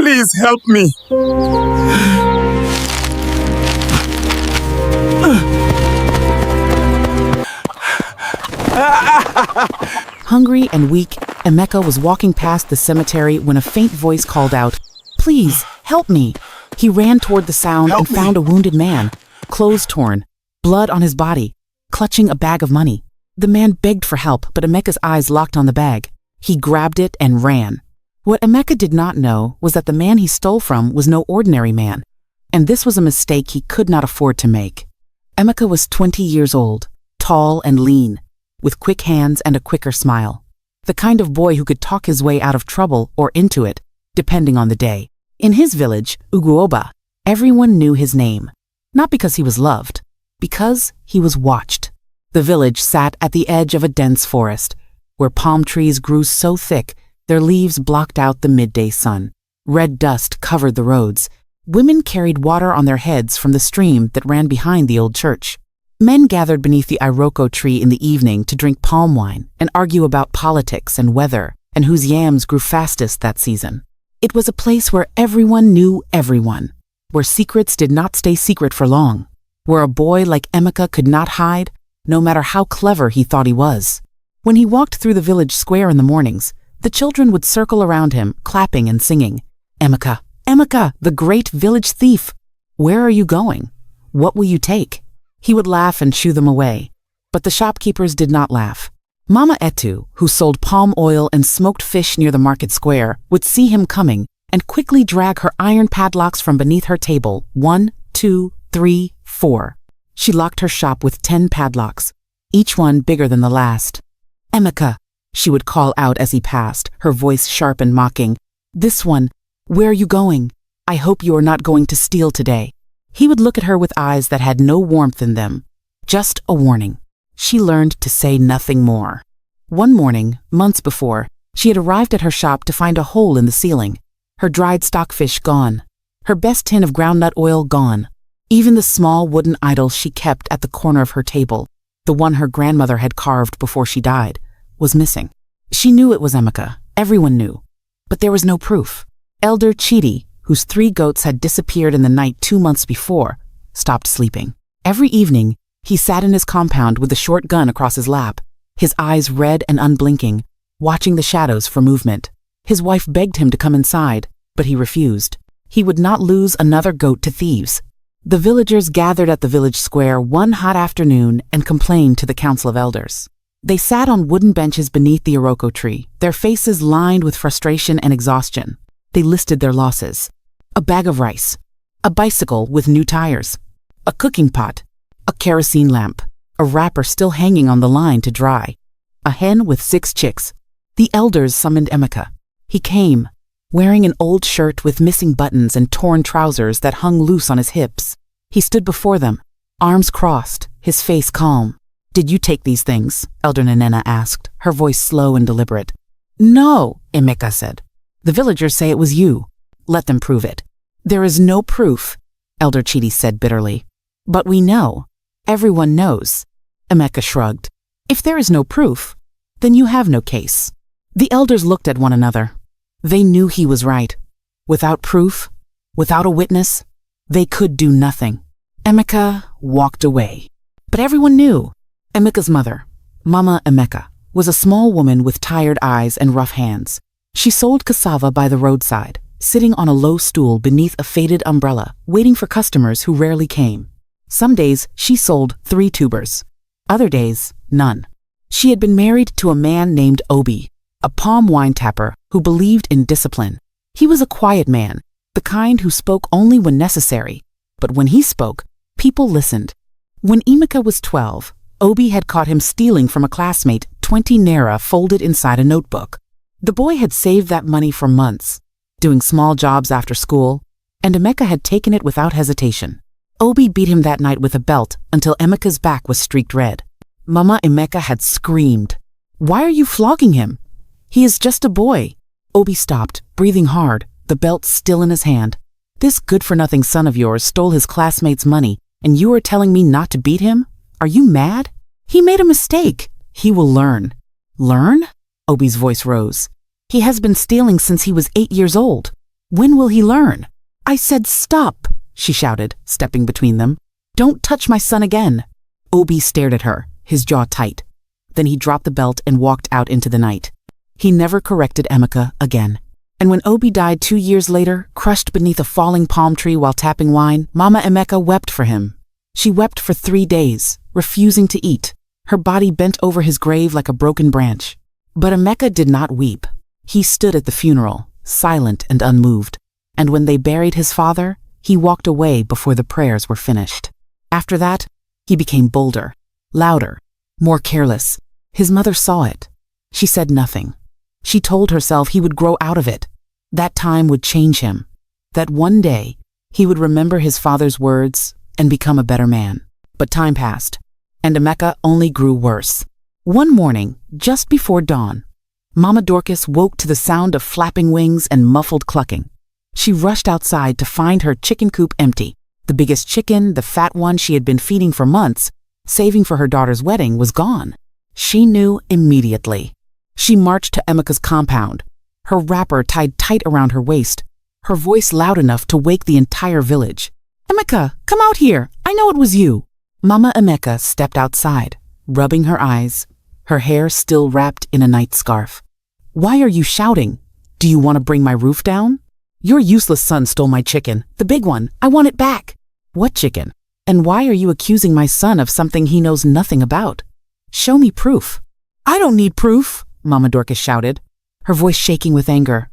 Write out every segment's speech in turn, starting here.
Please help me. Hungry and weak, Emeka was walking past the cemetery when a faint voice called out, "Please, help me." He ran toward the sound and found a wounded man, clothes torn, blood on his body, clutching a bag of money. The man begged for help, but Emeka's eyes locked on the bag. He grabbed it and ran. What Emeka did not know was that the man he stole from was no ordinary man, and this was a mistake he could not afford to make. Emeka was 20 years old, tall and lean, with quick hands and a quicker smile. The kind of boy who could talk his way out of trouble or into it, depending on the day. In his village, Uguoba, everyone knew his name. Not because he was loved, because he was watched. The village sat at the edge of a dense forest, where palm trees grew so thick their leaves blocked out the midday sun. Red dust covered the roads. Women carried water on their heads from the stream that ran behind the old church. Men gathered beneath the iroko tree in the evening to drink palm wine and argue about politics and weather and whose yams grew fastest that season. It was a place where everyone knew everyone, where secrets did not stay secret for long, where a boy like Emeka could not hide, no matter how clever he thought he was. When he walked through the village square in the mornings, the children would circle around him, clapping and singing, "Emeka, Emeka, the great village thief! Where are you going? What will you take?" He would laugh and shoo them away. But the shopkeepers did not laugh. Mama Etu, who sold palm oil and smoked fish near the market square, would see him coming and quickly drag her iron padlocks from beneath her table. 1, 2, 3, 4. She locked her shop with 10 padlocks, each one bigger than the last. "Emeka," she would call out as he passed, her voice sharp and mocking. "This one, where are you going? I hope you are not going to steal today." He would look at her with eyes that had no warmth in them, just a warning. She learned to say nothing more. One morning, months before, she had arrived at her shop to find a hole in the ceiling, her dried stockfish gone, her best tin of groundnut oil gone. Even the small wooden idol she kept at the corner of her table, the one her grandmother had carved before she died, was missing. She knew it was Emeka, everyone knew, but there was no proof. Elder Chidi, whose 3 goats had disappeared in the night 2 months before, stopped sleeping. Every evening, he sat in his compound with a short gun across his lap, his eyes red and unblinking, watching the shadows for movement. His wife begged him to come inside, but he refused. He would not lose another goat to thieves. The villagers gathered at the village square one hot afternoon and complained to the council of elders. They sat on wooden benches beneath the iroko tree, their faces lined with frustration and exhaustion. They listed their losses. A bag of rice, a bicycle with new tires, a cooking pot, a kerosene lamp, a wrapper still hanging on the line to dry, a hen with 6 chicks. The elders summoned Emeka. He came, wearing an old shirt with missing buttons and torn trousers that hung loose on his hips. He stood before them, arms crossed, his face calm. "Did you take these things?" Elder Nanena asked, her voice slow and deliberate. "No," Emeka said. "The villagers say it was you. Let them prove it." "There is no proof," Elder Chidi said bitterly. "But we know. Everyone knows." Emeka shrugged. "If there is no proof, then you have no case." The elders looked at one another. They knew he was right. Without proof, without a witness, they could do nothing. Emeka walked away. But everyone knew. Emeka's mother, Mama Emeka, was a small woman with tired eyes and rough hands. She sold cassava by the roadside, sitting on a low stool beneath a faded umbrella, waiting for customers who rarely came. Some days she sold 3 tubers. Other days, none. She had been married to a man named Obi, a palm wine tapper who believed in discipline. He was a quiet man, the kind who spoke only when necessary, but when he spoke, people listened. When Emeka was 12, Obi had caught him stealing from a classmate 20 naira folded inside a notebook. The boy had saved that money for months, doing small jobs after school, and Emeka had taken it without hesitation. Obi beat him that night with a belt until Emeka's back was streaked red. Mama Emeka had screamed, "Why are you flogging him? He is just a boy." Obi stopped, breathing hard, the belt still in his hand. "This good-for-nothing son of yours stole his classmate's money, and you are telling me not to beat him? Are you mad? He made a mistake. He will learn." "Learn?" Obi's voice rose. "He has been stealing since he was 8 years old. When will he learn? I said stop, she shouted, stepping between them. Don't touch my son again. Obi stared at her, his jaw tight. Then he dropped the belt and walked out into the night. He never corrected Emeka again. And when Obi died 2 years later, crushed beneath a falling palm tree while tapping wine, Mama Emeka wept for him. She wept for 3 days, refusing to eat. Her body bent over his grave like a broken branch. But Emeka did not weep. He stood at the funeral, silent and unmoved. And when they buried his father, he walked away before the prayers were finished. After that, he became bolder, louder, more careless. His mother saw it. She said nothing. She told herself he would grow out of it. That time would change him. That one day, he would remember his father's words and become a better man. But time passed, and Emeka only grew worse. One morning, just before dawn, Mama Dorcas woke to the sound of flapping wings and muffled clucking. She rushed outside to find her chicken coop empty. The biggest chicken, the fat one she had been feeding for months, saving for her daughter's wedding, was gone. She knew immediately. She marched to Emeka's compound, her wrapper tied tight around her waist, her voice loud enough to wake the entire village. Emeka, come out here. I know it was you. Mama Emeka stepped outside, rubbing her eyes, her hair still wrapped in a night scarf. Why are you shouting? Do you want to bring my roof down? Your useless son stole my chicken, the big one. I want it back. What chicken? And why are you accusing my son of something he knows nothing about? Show me proof. I don't need proof, Mama Dorcas shouted, her voice shaking with anger.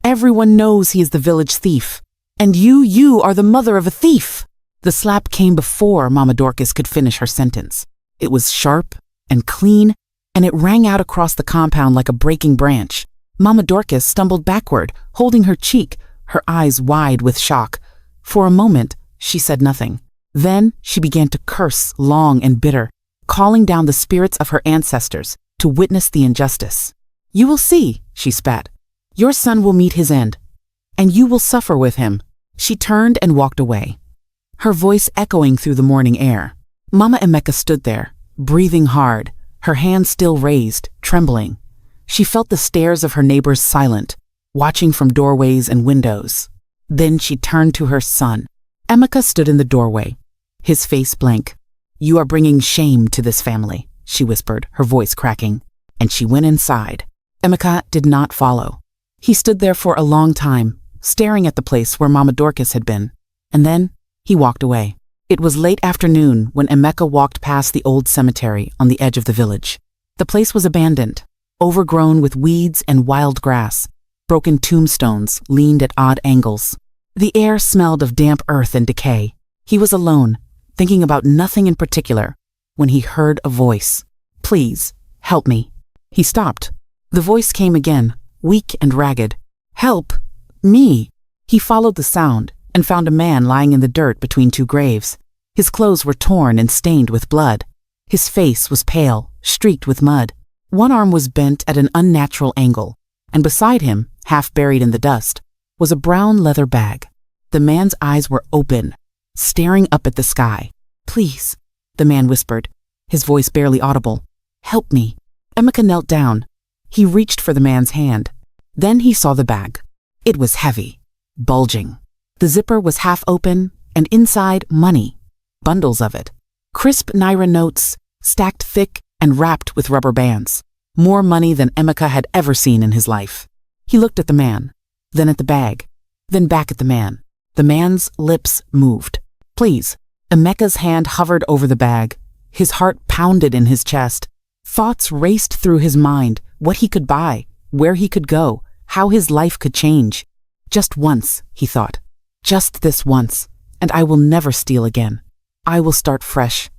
Everyone knows he is the village thief. And you are the mother of a thief. The slap came before Mama Dorcas could finish her sentence. It was sharp and clean, and it rang out across the compound like a breaking branch. Mama Dorcas stumbled backward, holding her cheek, her eyes wide with shock. For a moment, she said nothing. Then she began to curse long and bitter, calling down the spirits of her ancestors to witness the injustice. You will see, she spat. Your son will meet his end, and you will suffer with him. She turned and walked away, her voice echoing through the morning air. Mama Emeka stood there, breathing hard, her hands still raised, trembling. She felt the stares of her neighbors silent, watching from doorways and windows. Then she turned to her son. Emeka stood in the doorway, his face blank. You are bringing shame to this family, she whispered, her voice cracking, and she went inside. Emeka did not follow. He stood there for a long time, staring at the place where Mama Dorcas had been, and then he walked away. It was late afternoon when Emeka walked past the old cemetery on the edge of the village. The place was abandoned, overgrown with weeds and wild grass. Broken tombstones leaned at odd angles. The air smelled of damp earth and decay. He was alone, thinking about nothing in particular, when he heard a voice. Please, help me. He stopped. The voice came again, weak and ragged. Help! Me! He followed the sound and found a man lying in the dirt between two graves. His clothes were torn and stained with blood. His face was pale, streaked with mud. One arm was bent at an unnatural angle, and beside him, half buried in the dust, was a brown leather bag. The man's eyes were open, staring up at the sky. Please, the man whispered, his voice barely audible. Help me. Emeka knelt down. He reached for the man's hand. Then he saw the bag. It was heavy, bulging. The zipper was half open, and inside money. Bundles of it. Crisp Naira notes, stacked thick and wrapped with rubber bands. More money than Emeka had ever seen in his life. He looked at the man, then at the bag, then back at the man. The man's lips moved. Please. Emeka's hand hovered over the bag. His heart pounded in his chest. Thoughts raced through his mind, what he could buy, where he could go, how his life could change. Just once, he thought. Just this once, and I will never steal again. I will start fresh.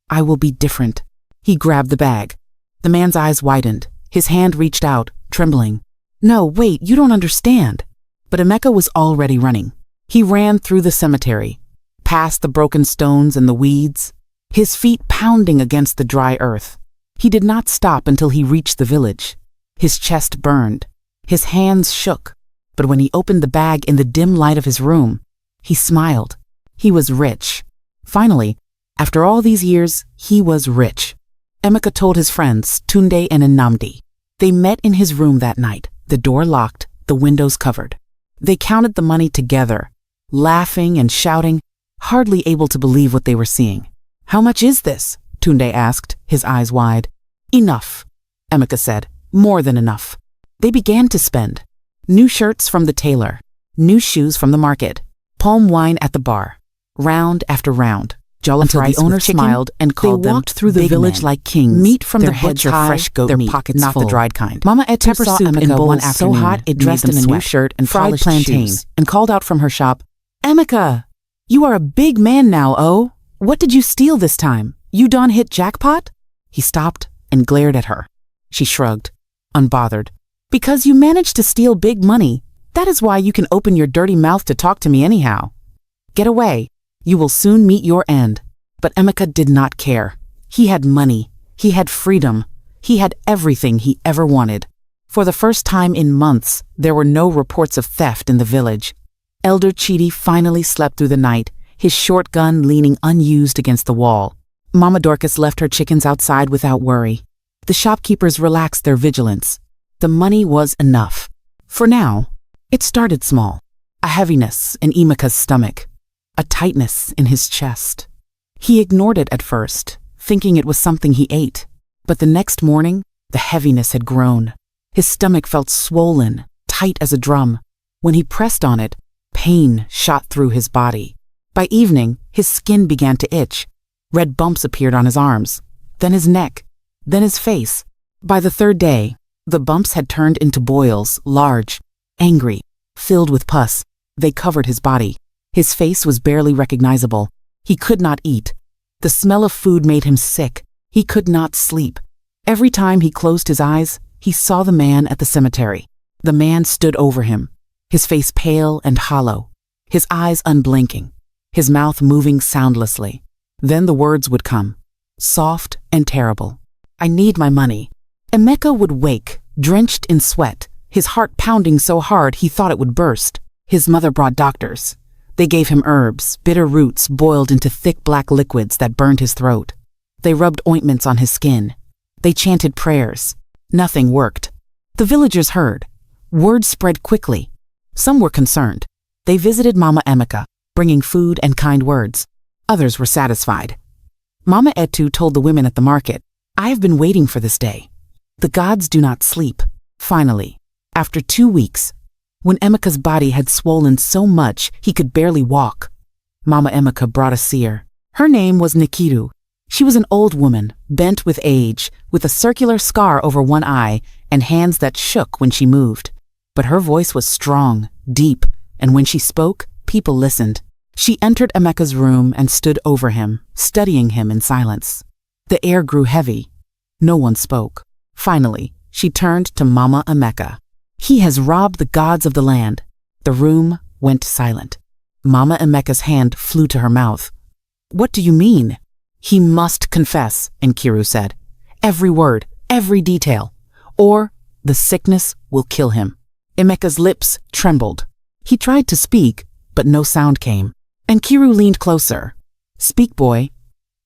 I will be different. He grabbed the bag. The man's eyes widened. His hand reached out, trembling. No, wait, you don't understand. But Emeka was already running. He ran through the cemetery, past the broken stones and the weeds, his feet pounding against the dry earth. He did not stop until he reached the village. His chest burned. His hands shook. But when he opened the bag in the dim light of his room, he smiled. He was rich. Finally, after all these years, he was rich. Emeka told his friends, Tunde and Nnamdi. They met in his room that night, the door locked, the windows covered. They counted the money together, laughing and shouting, hardly able to believe what they were seeing. "How much is this?" Tunde asked, his eyes wide. "Enough," Emeka said. "More than enough." They began to spend. New shirts from the tailor, new shoes from the market, palm wine at the bar, round after round. Until the owner smiled and called them. They walked through the village like kings. Meat from the butcher, fresh goat meat, pockets not full. The dried kind. Mama Etu saw Emeka one afternoon, so hot it dressed in a new shirt and fried plantain, and called out from her shop, "Emeka, you are a big man now, oh? What did you steal this time? You done hit jackpot?" He stopped and glared at her. She shrugged, unbothered. "Because you managed to steal big money, that is why you can open your dirty mouth to talk to me anyhow. Get away. You will soon meet your end." But Emeka did not care. He had money. He had freedom. He had everything he ever wanted. For the first time in months, there were no reports of theft in the village. Elder Chidi finally slept through the night, his short gun leaning unused against the wall. Mama Dorcas left her chickens outside without worry. The shopkeepers relaxed their vigilance. The money was enough. For now, it started small. A heaviness in Emeka's stomach. A tightness in his chest. He ignored it at first, thinking it was something he ate. But the next morning, the heaviness had grown. His stomach felt swollen, tight as a drum. When he pressed on it, pain shot through his body. By evening, his skin began to itch. Red bumps appeared on his arms, then his neck, then his face. By the third day, the bumps had turned into boils, large, angry, filled with pus. They covered his body. His face was barely recognizable. He could not eat. The smell of food made him sick. He could not sleep. Every time he closed his eyes, he saw the man at the cemetery. The man stood over him, his face pale and hollow, his eyes unblinking, his mouth moving soundlessly. Then the words would come, soft and terrible. "I need my money." Emeka would wake, drenched in sweat, his heart pounding so hard he thought it would burst. His mother brought doctors. They gave him herbs, bitter roots boiled into thick black liquids that burned his throat. They rubbed ointments on his skin. They chanted prayers. Nothing worked. The villagers heard. Word spread quickly. Some were concerned. They visited Mama Emeka, bringing food and kind words. Others were satisfied. Mama Etu told the women at the market, "I have been waiting for this day. The gods do not sleep." Finally, after 2 weeks, when Emeka's body had swollen so much he could barely walk, Mama Emeka brought a seer. Her name was Nikiru. She was an old woman, bent with age, with a circular scar over one eye and hands that shook when she moved. But her voice was strong, deep, and when she spoke, people listened. She entered Emeka's room and stood over him, studying him in silence. The air grew heavy. No one spoke. Finally, she turned to Mama Emeka. "He has robbed the gods of the land." The room went silent. Mama Emeka's hand flew to her mouth. "What do you mean?" "He must confess," Nkiru said. "Every word, every detail, or the sickness will kill him." Emeka's lips trembled. He tried to speak, but no sound came. Nkiru leaned closer. "Speak, boy,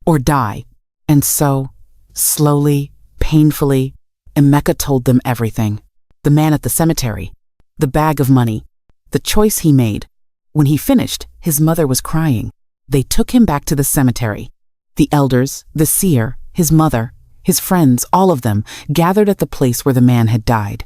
or die." And so, slowly, painfully, Emeka told them everything. The man at the cemetery, the bag of money, the choice he made. When he finished, his mother was crying. They took him back to the cemetery. The elders, the seer, his mother, his friends, all of them, gathered at the place where the man had died.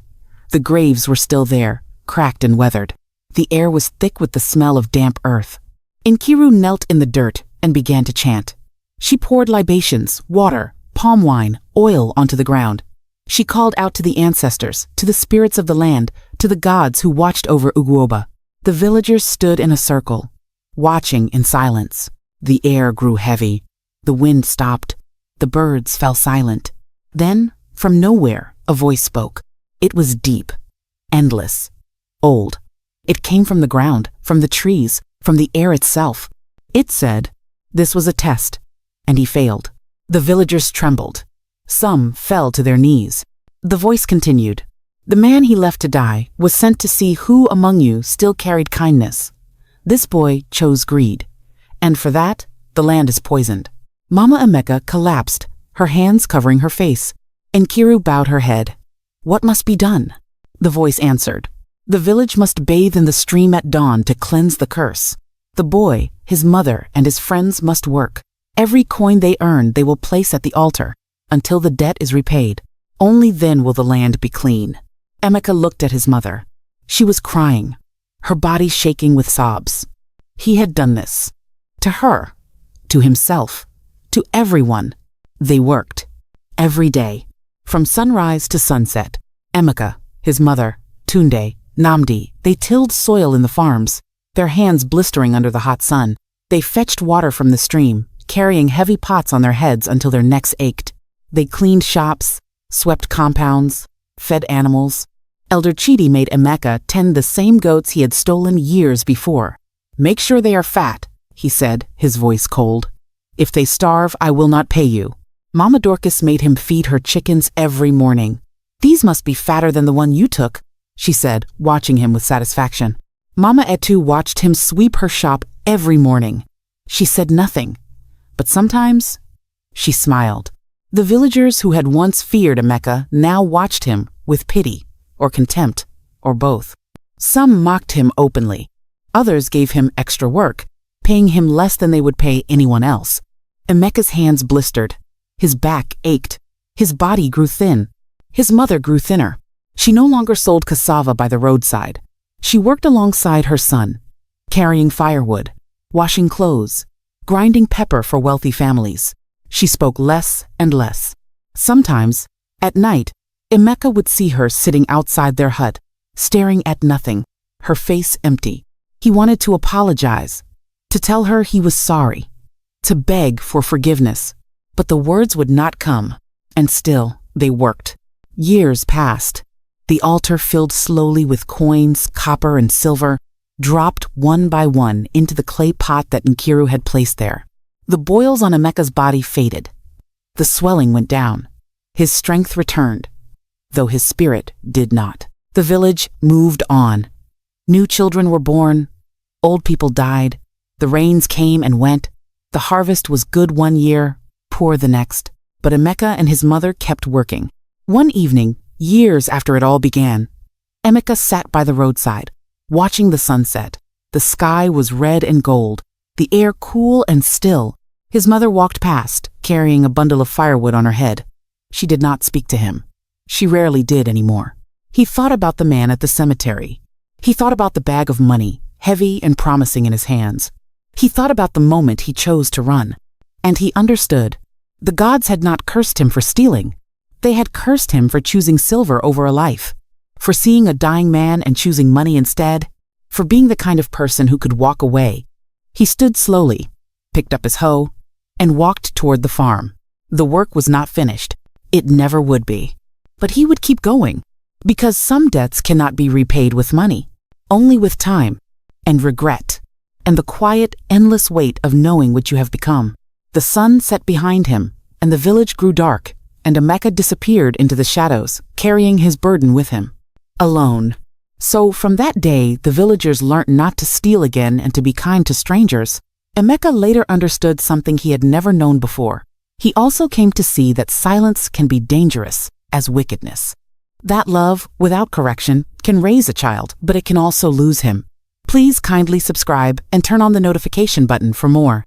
The graves were still there, cracked and weathered. The air was thick with the smell of damp earth. Nkiru knelt in the dirt and began to chant. She poured libations, water, palm wine, oil onto the ground. She called out to the ancestors, to the spirits of the land, to the gods who watched over Uguoba. The villagers stood in a circle, watching in silence. The air grew heavy. The wind stopped. The birds fell silent. Then, from nowhere, a voice spoke. It was deep, endless, old. It came from the ground, from the trees, from the air itself. It said, this was a test, and he failed. The villagers trembled. Some fell to their knees. The voice continued. The man he left to die was sent to see who among you still carried kindness. This boy chose greed, and for that, the land is poisoned. Mama Emeka collapsed, her hands covering her face. Nkiru bowed her head. What must be done? The voice answered. The village must bathe in the stream at dawn to cleanse the curse. The boy, his mother, and his friends must work. Every coin they earn they will place at the altar, until the debt is repaid. Only then will the land be clean. Emeka looked at his mother. She was crying, her body shaking with sobs. He had done this. To her, to himself, to everyone. They worked. Every day. From sunrise to sunset. Emeka, his mother, Tunde, Namdi, they tilled soil in the farms, their hands blistering under the hot sun. They fetched water from the stream, carrying heavy pots on their heads until their necks ached. They cleaned shops, swept compounds, fed animals. Elder Chidi made Emeka tend the same goats he had stolen years before. "Make sure they are fat," he said, his voice cold. "If they starve, I will not pay you." Mama Dorcas made him feed her chickens every morning. "These must be fatter than the one you took," she said, watching him with satisfaction. Mama Etu watched him sweep her shop every morning. She said nothing, but sometimes she smiled. The villagers who had once feared Emeka now watched him with pity or contempt, or both. Some mocked him openly. Others gave him extra work, paying him less than they would pay anyone else. Emeka's hands blistered. His back ached. His body grew thin. His mother grew thinner. She no longer sold cassava by the roadside. She worked alongside her son, carrying firewood, washing clothes, grinding pepper for wealthy families. She spoke less and less. Sometimes, at night, Emeka would see her sitting outside their hut, staring at nothing, her face empty. He wanted to apologize, to tell her he was sorry, to beg for forgiveness, but the words would not come, and still they worked. Years passed. The altar filled slowly with coins, copper and silver, dropped one by one into the clay pot that Nkiru had placed there. The boils on Emeka's body faded. The swelling went down. His strength returned, though his spirit did not. The village moved on. New children were born. Old people died. The rains came and went. The harvest was good one year, poor the next. But Emeka and his mother kept working. One evening, years after it all began, Emeka sat by the roadside, watching the sunset. The sky was red and gold, the air cool and still. His mother walked past, carrying a bundle of firewood on her head. She did not speak to him. She rarely did anymore. He thought about the man at the cemetery. He thought about the bag of money, heavy and promising in his hands. He thought about the moment he chose to run. And he understood. The gods had not cursed him for stealing. They had cursed him for choosing silver over a life, for seeing a dying man and choosing money instead, for being the kind of person who could walk away. He stood slowly, picked up his hoe, and walked toward the farm. The work was not finished. It never would be. But he would keep going, because some debts cannot be repaid with money, only with time, and regret, and the quiet, endless weight of knowing what you have become. The sun set behind him, and the village grew dark, and Emeka disappeared into the shadows, carrying his burden with him. Alone. So from that day, the villagers learnt not to steal again and to be kind to strangers. Emeka later understood something he had never known before. He also came to see that silence can be dangerous as wickedness. That love, without correction, can raise a child, but it can also lose him. Please kindly subscribe and turn on the notification button for more.